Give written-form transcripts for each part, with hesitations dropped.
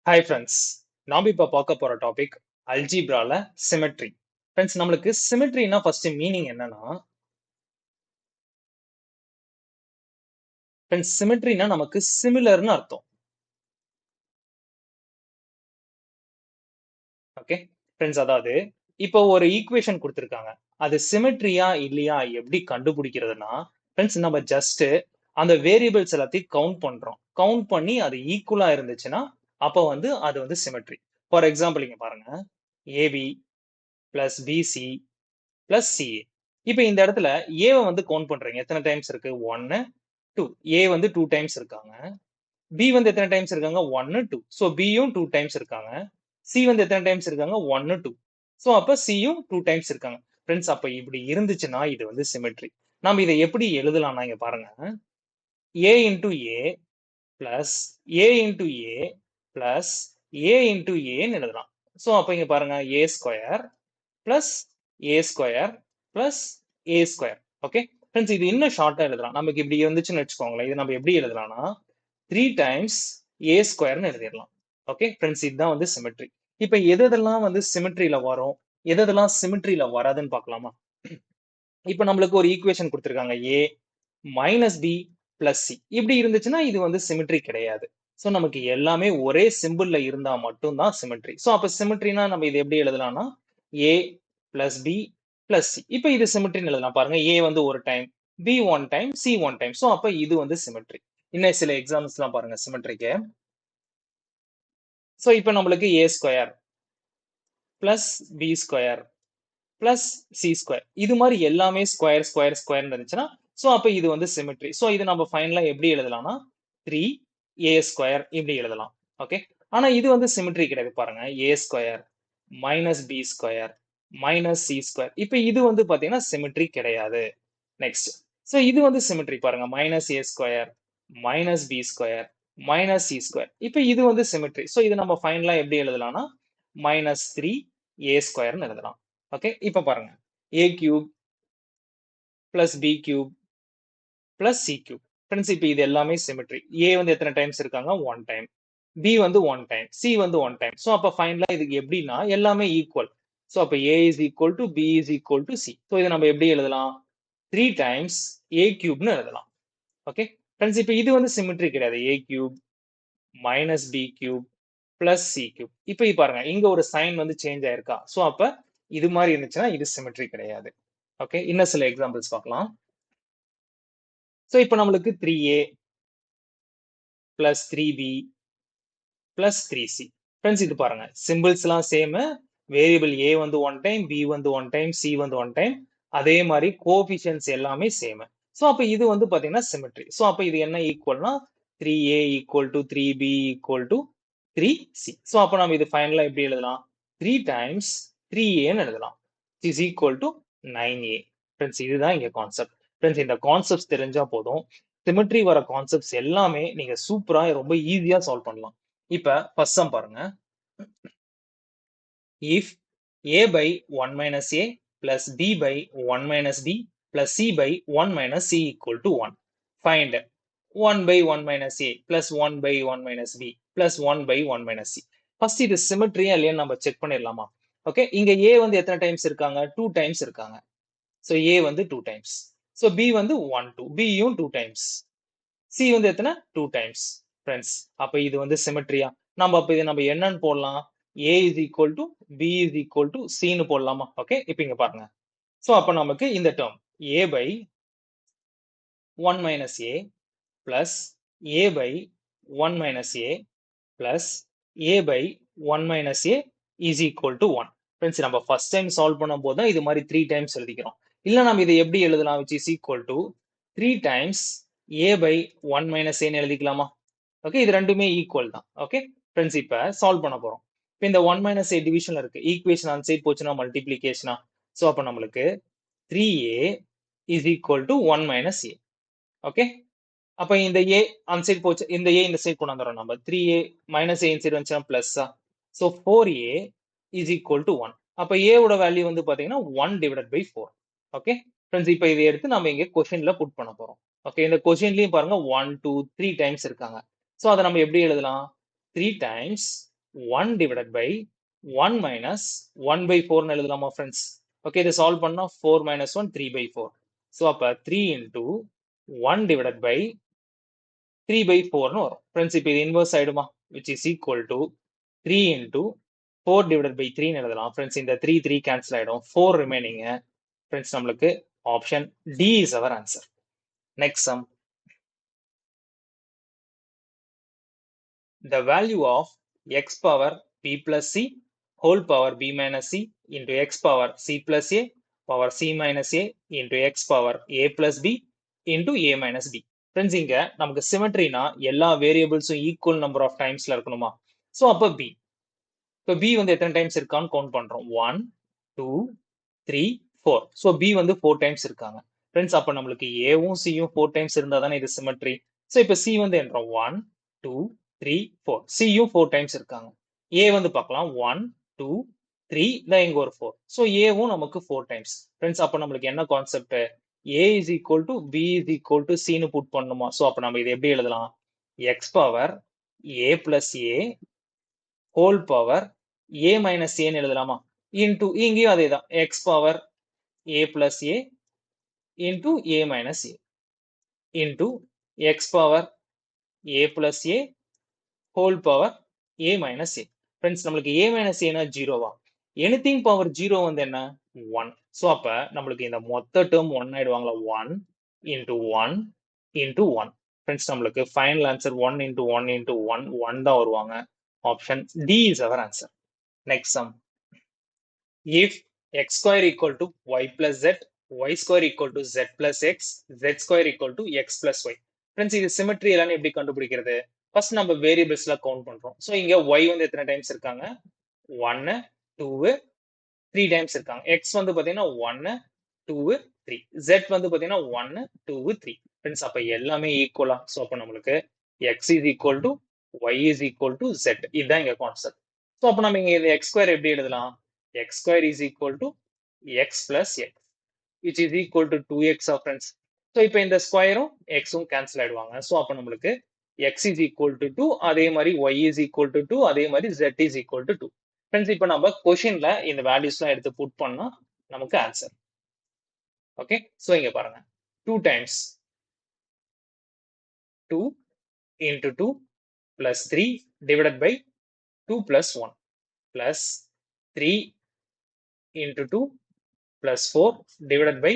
Hi friends. நாம இப்ப பார்க்க போற டாபிக் அல்ஜீப்ரால சிமெட்ரி. ஃப்ரெண்ட்ஸ், நம்மளுக்கு சிமெட்ரினா ஃபர்ஸ்ட் மீனிங் என்னன்னா, ஃப்ரெண்ட்ஸ் சிமெட்ரினா நமக்கு சிமிலர்னு அர்த்தம். ஓகே ஃப்ரெண்ட்ஸ், அதாவது இப்போ ஒரு ஈக்குவேஷன் கொடுத்திருக்காங்க. அது சிமெட்ரியா இல்லையா எப்படி கண்டுபிடிக்கிறதுனா, ஃப்ரெண்ட்ஸ் நம்ம ஜஸ்ட் அந்த வேரியபிள்ஸ் எல்லாத்தையும் கவுண்ட் பண்றோம். கவுண்ட் பண்ணி அது ஈக்குவலா இருந்துச்சுன்னா அப்ப அது சிமெட்ரி. ஃபார் எக்ஸாம்பிள் இங்க பாருங்க, AB plus BC plus CA. இப்ப இந்த இடத்துல ஏவை கவுண்ட் பண்றீங்க. எத்தனை டைம்ஸ் இருக்கு? 1 2. ஏ 2 டைம்ஸ் இருக்காங்க. பி எத்தனை டைம்ஸ் இருக்காங்க? 1 2. சோ பியும் 2 டைம்ஸ் இருக்காங்க. சி எத்தனை டைம்ஸ் இருக்காங்க? 1 2. சோ அப்ப சியும் 2 டைம்ஸ் இருக்காங்க. ஃப்ரெண்ட்ஸ், அப்ப இப்படி இருந்துச்சுன்னா இது சிமெட்ரி. நாம இதை எப்படி எழுதலாம்னா இங்க பாருங்க, ஏ into A plus A into A plus A into ஏன்னு எழுதலாம். சோ அப்ப இங்க பாருங்க, a square plus A square plus A square. Okay friends, இது இன்னும் ஷார்ட்டா எழுதலாம். நமக்கு இப்படி இருந்துச்சுன்னு வச்சுக்கோங்களேன், இது நம்ம எப்படி எழுதலாம்னா 3 டைம்ஸ் ஏ ஸ்கொயர்னு எழுதிடலாம். ஓகே ஃப்ரெண்ட்ஸ், இதுதான் சிமெட்ரி. இப்ப எதெல்லாம் சிமெட்ரியில வரும், எதெல்லாம் சிமெட்ரியில வராதுன்னு பார்க்கலாமா? இப்ப நம்மளுக்கு ஒரு ஈக்குவேஷன் கொடுத்திருக்காங்க, ஏ மைனஸ் பி பிளஸ் சி. இப்படி இருந்துச்சுன்னா இது சிமெட்ரி கிடையாது. சோ நமக்கு எல்லாமே ஒரே சிம்பிள்ல இருந்தா மட்டும்தான் சிமெட்ரி. சோ அப்ப சிமெட்ரினா நம்ம இது எப்படி எழுதலாம்னா, A plus B plus C. இப்ப இது சிமெட்ரின்னு எழுதலாம். பாருங்க, ஏ ஒரு time, B one time, C one time. So அப்ப இது சிமெட்ரி. இன்னும் சில எக்ஸாம்பிள்ஸ் எல்லாம் பாருங்க சிமெட்ரிக்கு. சோ இப்ப நம்மளுக்கு a square plus b square plus c square, இது மாதிரி எல்லாமே ஸ்கொயர் ஸ்கொயர் ஸ்கொயர் இருந்துச்சுன்னா சோ அப்ப இது சிமெட்ரி. சோ இது நம்ம ஃபைனலா எப்படி எழுதலாம்னா 3 ஏ ஸ்கொயர் இப்படி எழுதலாம். ஓகே, ஆனா இது சிமெட்ரி கிடையாது. பாருங்க, a square minus b square minus c square. இப்ப இது பாத்தீங்கன்னா சிமெட்ரி கிடையாது. நெக்ஸ்ட், சோ இது சிமெட்ரி. பாருங்க, minus a square minus b square minus c square. இப்ப இது சிமெட்ரி. சோ இது நம்ம ஃபைனலா எப்படி எழுதலாம்னா மைனஸ் 3 ஏ ஸ்கொயர்னு எழுதலாம். ஓகே, இப்ப பாருங்க, a cube plus b cube plus c cube. Friends, இப்ப இது எல்லாமே சிமெட்ரி. ஏ எத்தனை டைம்ஸ் இருக்காங்க? 1 time. B 1 time, c 1 time. So அப்ப ஃபைனலா இதுக்கு எப்படின்னா எல்லாமே ஈக்குவல். சோ அப்ப a is equal to B is equal to c. So இதை நம்ம எப்படி எழுதலாம்? 3 டைம்ஸ் ஏ கியூப்னு எழுதலாம். ஓகே ஃப்ரெண்ட்ஸ், இப்ப இது சிமெட்ரி கிடையாது. A cube minus b cube plus c cube. இப்ப பாருங்க, இங்க ஒரு சைன் சேஞ்ச் ஆயிருக்கா? சோ அப்ப இது மாதிரி இருந்துச்சுன்னா இது சிமெட்ரி கிடையாது. ஓகே, இன்னும் சில எக்ஸாம்பிள்ஸ் பார்க்கலாம். சோ இப்ப நம்மளுக்கு 3a plus 3b plus 3c. Friends, இது பாருங்க, சிம்பிள்ஸ் எல்லாம் same. Variable a 1 time, b 1 time, c 1 time. அதே மாதிரி கோஎஃபிஷியன்ட்ஸ் எல்லாமே சேம். சோ அப்ப இது பாத்தீங்கன்னா சிமெட்ரி. சோ அப்ப இது என்ன ஈக்குவல்னா 3a equal to 3b equal to 3c. So அப்ப நம்ம இது ஃபைனலா எப்படி எழுதலாம்? 3 டைம்ஸ் 3aன்னு எழுதலாம். Is equal to 9a. Friends, இதுதான் இங்க கான்செப்ட். ஃப்ரெண்ட்ஸ், இந்த கான்செப்ட்ஸ் தெரிஞ்சா போதும், சிமெட்ரி வர கான்செப்ட்ஸ் எல்லாமே நீங்க சூப்பரா ரொம்ப ஈஸியா சால்வ் பண்ணலாம். இப்ப ஃபர்ஸ்ட் சம் பாருங்க. if a by 1 minus a plus b by 1 minus b plus c by 1 minus c equal to 1, find 1 by 1 minus a plus 1 by 1 minus b plus 1 by 1 minus c. First இது சிமெட்ரியா இல்லையான்னு நம்ம check பண்ணிடலாமா? Okay, இங்க a எத்தனை times இருக்காங்க? 2 times இருக்காங்க. So a 2 times. So b 1 2, b யும் 2 times. c எத்தனை? 2 டைம்ஸ். ஃப்ரெண்ட்ஸ், அப்ப இது சிமெட்ரியா? நம்ம அப்ப இதை நம்ம என்னன்னு போடலாம்? a is equal to b is equal to c ன்னு போடலாமா? ஓகே, இப்ப இங்க பாருங்க. சோ அப்ப நமக்கு இந்த term a by 1 minus a plus a by 1 minus a plus a by 1 minus a is equal to 1. Friends, நம்ம ஃபர்ஸ்ட் டைம் சால்வ் பண்ணும் போது தான் இது மாதிரி 3 டைம்ஸ் எழுதிக்கிறோம். இல்ல நம்ம இதை எப்படி எழுதலாம்? which is equal to 3 times a by 1 minus a ன்னு எழுதிக்கலாமா? ஓகே, இது ரெண்டுமே ஈக்குவல் தான். ஓகே ஃப்ரெண்ட்ஸ், இப்ப சால்வ் பண்ண போறோம். இப்ப இந்த 1 minus a டிவிஷன்ல இருக்கு. ஈக்குவேஷன் அந்த சைடு போச்சுன்னா மல்டிப்ளிகேஷனா? சோ அப்ப நம்மளுக்கு 3a is equal to 1 minus a. Okay, அப்ப இந்த a அந்த சைடு போச்சு, இந்த a இந்த சைடு கொண்டு வந்துறோம். நம்ம 3a minus a இந்த சைடு வந்துச்சுன்னா பிளஸ்ஸா? So 4a is equal to 1. அப்ப a ஓட வேல்யூ பாத்தீங்கன்னா 1 divided by 4. ஓகே ஃப்ரெண்ட்ஸ், இப்ப இதை எடுத்து நம்ம இங்க கொஸ்டின்ல புட் பண்ண போறோம். ஓகே, இந்த கொஸ்டின்லயும் பாருங்க 1 2 3 டைம்ஸ் இருக்காங்க. சோ அதை நம்ம எப்படி எழுதலாம்? 3 times 1 divided by 1 minus 1 by 4 எழுதலாமா friends? Okay, இதை solve பண்ணா 4 minus 1, 3 by 4. So, அப்ப 3 into 1 divided by 3 by 4 னு வரும். Friends, இப்போ இது inverse ஆயிடுமா? Which is equal to 3 into 4 divided by 3 னு எழுதலாம். Friends, இந்த 3, 3 cancel ஆயிடும். 4 remaining. Friends, நம்மளுக்கு option D is our answer. Next sum. The value of x power b plus c whole power b minus c into x power c plus a power c minus a into x power a plus b into a minus b. Friends, இங்க நமக்கு symmetryனா எல்லா வேரியபிள்ஸும் equal number of டைம்ஸ்ல இருக்கணுமா? So அப்போ b. இப்போ b வந்து எத்தனை times இருக்கான்னு கவுண்ட் பண்றோம். 1, 2, 3, 4. ஸோ b வந்து 4 டைம்ஸ் இருக்காங்க. ஃப்ரெண்ட்ஸ், அப்போ நம்மளுக்கு ஏவும் சியும் 4 டைம்ஸ் இருந்தா தானே இது சிமெட்ரி. ஸோ இப்போ c வந்து என்றோம் 1, 2, 3, 4. சியும் 4 டைம்ஸ் இருக்காங்க. ஏ வந்து பார்க்கலாம் 1, 2, 3, தான் இங்க ஒரு 4. ஸோ ஏவும் நமக்கு 4 டைம்ஸ். ஃப்ரெண்ட்ஸ், அப்போ நம்மளுக்கு என்ன concept? a is equal to b is equal to c னு புட் பண்ணுமா? ஸோ அப்போ நம்ம இது எப்படி எழுதலாம்? x power a plus a whole power a minus a னு எழுதலாமா? into இங்கேயும் அதே தான் x power a plus a into a minus a into x power a plus a whole power a minus a. Friends, நம்மளுக்கு a minus a னா 0வா? anything power 0 வந்து என்ன? 1. So அப்ப நம்மளுக்கு இந்த மொத்த டேர்ம் 1 ஆயிடுவாங்களா? 1 into 1 into 1. Friends, நம்மளுக்கு final answer 1 into 1 into 1, 1 தான் வருவாங்க. Option D is our answer. Next sum. If x square equal to y plus z, y square equal to z plus x, z square equal to x plus y. Friends, இது symmetry எல்லாம் எப்படி கண்டுபிடிக்கிறது? First நம்ம வேரியபிள்ஸ்ல count பண்றோம். So இங்க y வந்து எத்தனை times இருக்காங்க? 1, 2, 3 டைம்ஸ் இருக்காங்க. x வந்து பாத்தீங்கன்னா 1, 2, 3. z வந்து பாத்தீங்கன்னா 1, 2, 3. ஃப்ரெண்ட்ஸ், அப்ப எல்லாமே ஈக்குவலா? ஸோ அப்ப நம்மளுக்கு x is equal to y is equal to z. இதுதான் இங்க கான்செப்ட். ஸோ அப்ப நம்ம இங்க இது x ஸ்கொயர் எப்படி எழுதலாம்? x square is equal to x plus x, which is equal to 2x of friends. So, இப்போ இந்த ஸ்கொயரும் xும் கேன்சல் ஆயிடுவாங்க. ஸோ அப்போ நம்மளுக்கு x is equal to 2, அதே மாதிரி y is equal to 2, அதே மாதிரி z is equal to 2. Friends, இப்போ நம்ம கொஷின்ல இந்த வேல்யூஸ்லாம் எடுத்து புட் பண்ணா நமக்கு ஆன்சர். ஓகே, ஸோ இங்க பாருங்க 2 times 2 into 2 plus 3 divided by 2 plus 1 plus 3 into 2 plus 4 divided by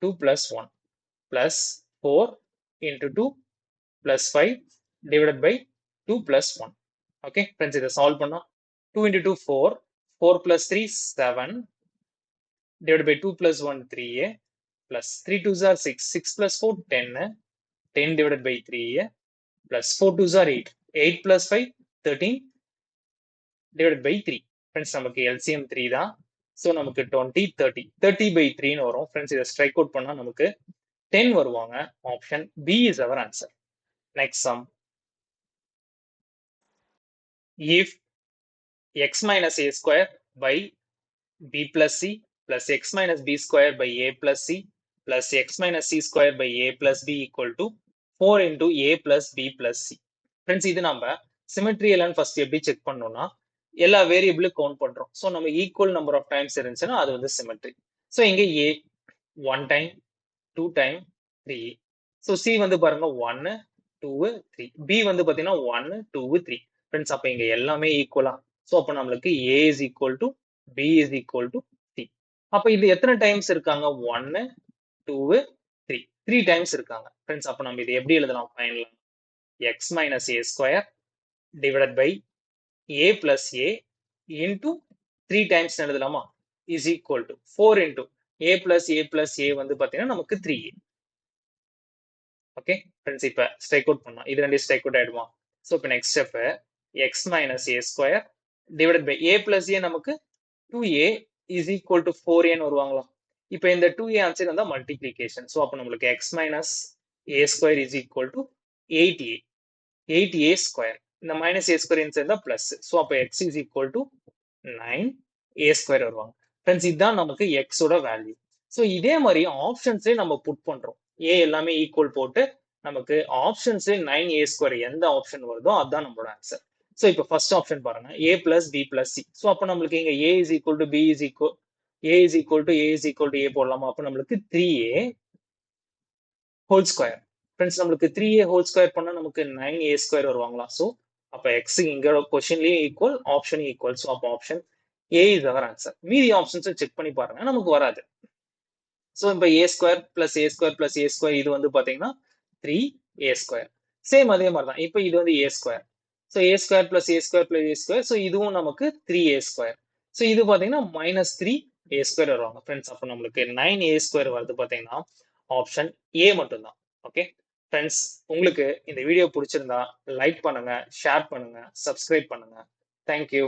2 plus 1 plus 4 into 2 plus 5 divided by 2 plus 1. Okay, friends, இதை solve பண்ணா 2 into 2 4, 4 plus 3 7 divided by 2 plus 1 3a plus 3 2s are 6, 6 plus 4 10, 10 divided by 3a plus 4 2s are 8, 8 plus 5 13 divided by 3. Friends, நமக்கு LCM 3 தான். So நமக்கு 20 30 30 by 3 னு வரும். Friends, இதை strike out பண்ணா நமக்கு 10 வருவாங்க. Option B is our answer. Next sum. If x minus a square by b plus c plus x minus b square by a plus c plus x minus c square by a plus b equal to 4 into a plus b plus c. Friends, இது நம்ம symmetry எல்லாம் first எப்படி check பண்ணோம்னா எல்லா வேரியபிளும் count பண்றோம். So நம்ம equal number of times இருந்துச்சுன்னா அது வந்து சிமெட்ரி. ஸோ இங்க a 1 time 2 time 3. So c வந்து பாருங்க 1 2 3, b வந்து பாத்தீங்கன்னா 1 2 3. ஃப்ரெண்ட்ஸ், அப்ப இங்க எல்லாமே ஈக்குவலா? ஸோ அப்ப நம்மளுக்கு a is equal to b is equal to c. அப்ப இது எத்தனை டைம்ஸ் இருக்காங்க? 1 2 3, 3 டைம்ஸ் இருக்காங்க. ஃப்ரெண்ட்ஸ், அப்ப நம்ம இது எப்படி எழுதலாம்? ஃபைனலா x minus a square divided by a plus a into 3 times எழுதலாமா? is equal to 4 into a plus a வந்து பாத்தீங்கன்னா நமக்கு 3a. ஓகே, ஃப்ரெண்ட்ஸ், இப்ப ஸ்ட்ரைக் அவுட் பண்ணலாம். இது ரெண்டு ஸ்ட்ரைக் அவுட் ஆயிடுமா? ஸோ இப்போ next step x minus a square divided by a plus a நமக்கு 2a is equal to 4a னு வருவாங்களா? இப்போ இந்த 2a ஆன்சர் வந்தா மல்டிப்ளிகேஷன். ஸோ அப்போ நம்மளுக்கு x minus a square is equal to 8a, 8a square. இந்த minus a square சேர்ந்தா பிளஸ். ஸோ அப்போ x is equal to 9a square வருவாங்க. ஃப்ரெண்ட்ஸ், இதுதான் நமக்கு x ஓட வேல்யூ. ஸோ இதே மாதிரி ஆப்ஷன்ஸ்லேயே நம்ம புட் பண்றோம். a எல்லாமே ஈக்குவல் போட்டு நமக்கு ஆப்ஷன்ஸ் 9a square எந்த ஆப்ஷன் வருதோ அதுதான் நம்மளோட ஆன்சர். ஸோ இப்போ ஃபர்ஸ்ட் ஆப்ஷன் பாருங்க a plus B plus C. So அப்போ நம்மளுக்கு இங்க a is equal to B is equal a is equal to a is equal to a போடலாமா? அப்போ நம்மளுக்கு 3a ஹோல் ஸ்கொயர். ஃப்ரெண்ட்ஸ் நம்மளுக்கு 3a ஹோல் ஸ்கொயர் பண்ணா நமக்கு 9a ஸ்கொயர் வருவாங்களா? ஸோ அப்போ எக்ஸ் இங்க கொஸ்டின்லயும் ஈக்குவல், ஆப்ஷன் ஈக்குவல். ஸோ அப்போ option A is our answer. மீதி ஆப்ஷன்ஸை செக் பண்ணி பாருங்க, நமக்கு வராது. ஸோ இப்போ A square plus A square plus A square இது வந்து பாத்தீங்கன்னா 3a ஸ்கொயர். சேம் அதே மாதிரி தான். இப்போ இது வந்து ஏ square. So A square plus A square plus A square. So இதுவும் நமக்கு 3a ஸ்கொயர். ஸோ இது பாத்தீங்கன்னா -3a ஸ்கொயர் வருவாங்க ஃப்ரெண்ட்ஸ். அப்போ நம்மளுக்கு 9a ஸ்கொயர் வருது பாத்தீங்கன்னா ஆப்ஷன் ஏ மட்டும்தான். ஓகே ஃப்ரெண்ட்ஸ், உங்களுக்கு இந்த வீடியோ பிடிச்சிருந்தா லைக் பண்ணுங்க, ஷேர் பண்ணுங்க, சப்ஸ்கிரைப் பண்ணுங்க. தேங்க்யூ.